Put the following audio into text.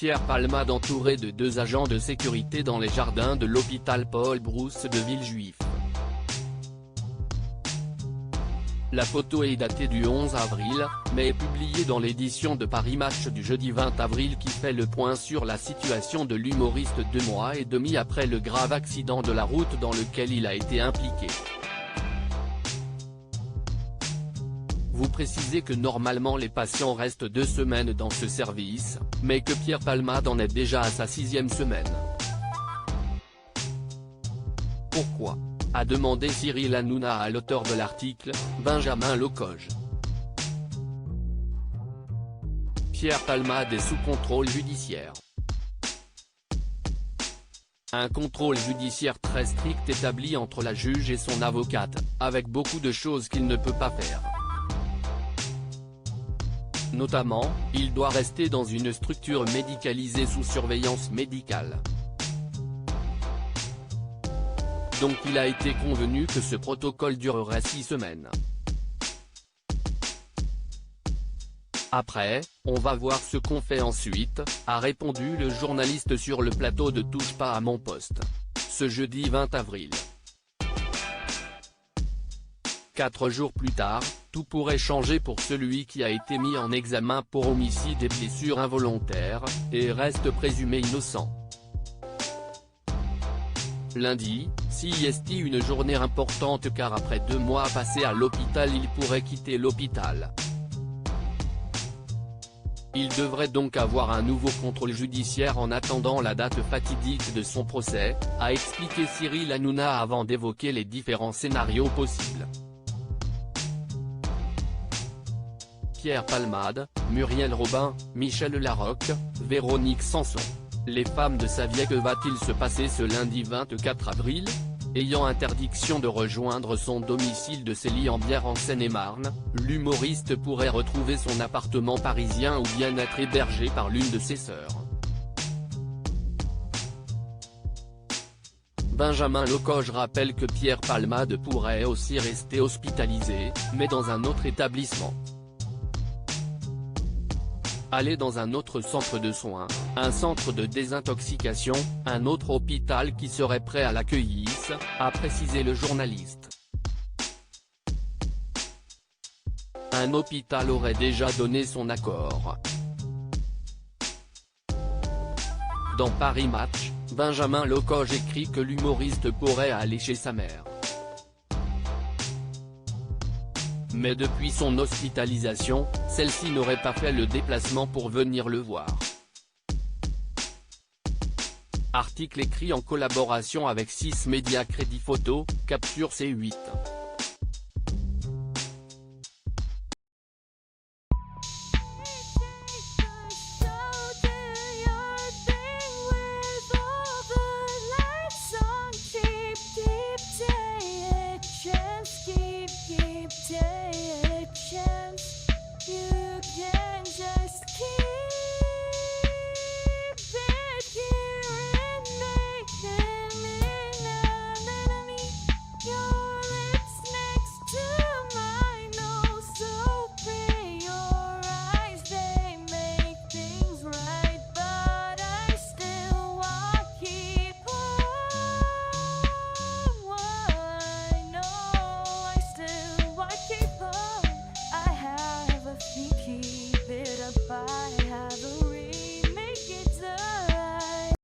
Pierre Palmade entouré de 2 agents de sécurité dans les jardins de l'hôpital Paul Brousse de Villejuif. La photo est datée du 11 avril, mais est publiée dans l'édition de Paris Match du jeudi 20 avril qui fait le point sur la situation de l'humoriste 2 mois et demi après le grave accident de la route dans lequel il a été impliqué. Vous précisez que normalement les patients restent 2 semaines dans ce service, mais que Pierre Palmade en est déjà à sa 6e semaine. Pourquoi ? A demandé Cyril Hanouna à l'auteur de l'article, Benjamin Locoge. Pierre Palmade est sous contrôle judiciaire. Un contrôle judiciaire très strict établi entre la juge et son avocate, avec beaucoup de choses qu'il ne peut pas faire. Notamment, il doit rester dans une structure médicalisée sous surveillance médicale. Donc il a été convenu que ce protocole durerait 6 semaines. Après, on va voir ce qu'on fait ensuite, a répondu le journaliste sur le plateau de Touche pas à mon poste. Ce jeudi 20 avril. 4 jours plus tard, tout pourrait changer pour celui qui a été mis en examen pour homicide et blessures involontaires, et reste présumé innocent. Lundi, CIST une journée importante car après 2 mois passés à l'hôpital il pourrait quitter l'hôpital. Il devrait donc avoir un nouveau contrôle judiciaire en attendant la date fatidique de son procès, a expliqué Cyril Hanouna avant d'évoquer les différents scénarios possibles. Pierre Palmade, Muriel Robin, Michel Larocque, Véronique Sanson. Les femmes de Saviez que va-t-il se passer ce lundi 24 avril ? Ayant interdiction de rejoindre son domicile de Célie-en-Bière en Seine-et-Marne, l'humoriste pourrait retrouver son appartement parisien ou bien être hébergé par l'une de ses sœurs. Benjamin Locoge rappelle que Pierre Palmade pourrait aussi rester hospitalisé, mais dans un autre établissement. Aller dans un autre centre de soins, un centre de désintoxication, un autre hôpital qui serait prêt à l'accueillir, a précisé le journaliste. Un hôpital aurait déjà donné son accord. Dans Paris Match, Benjamin Locoge écrit que l'humoriste pourrait aller chez sa mère. Mais depuis son hospitalisation, celle-ci n'aurait pas fait le déplacement pour venir le voir. Article écrit en collaboration avec 6 médias Crédit Photo, Capture C8.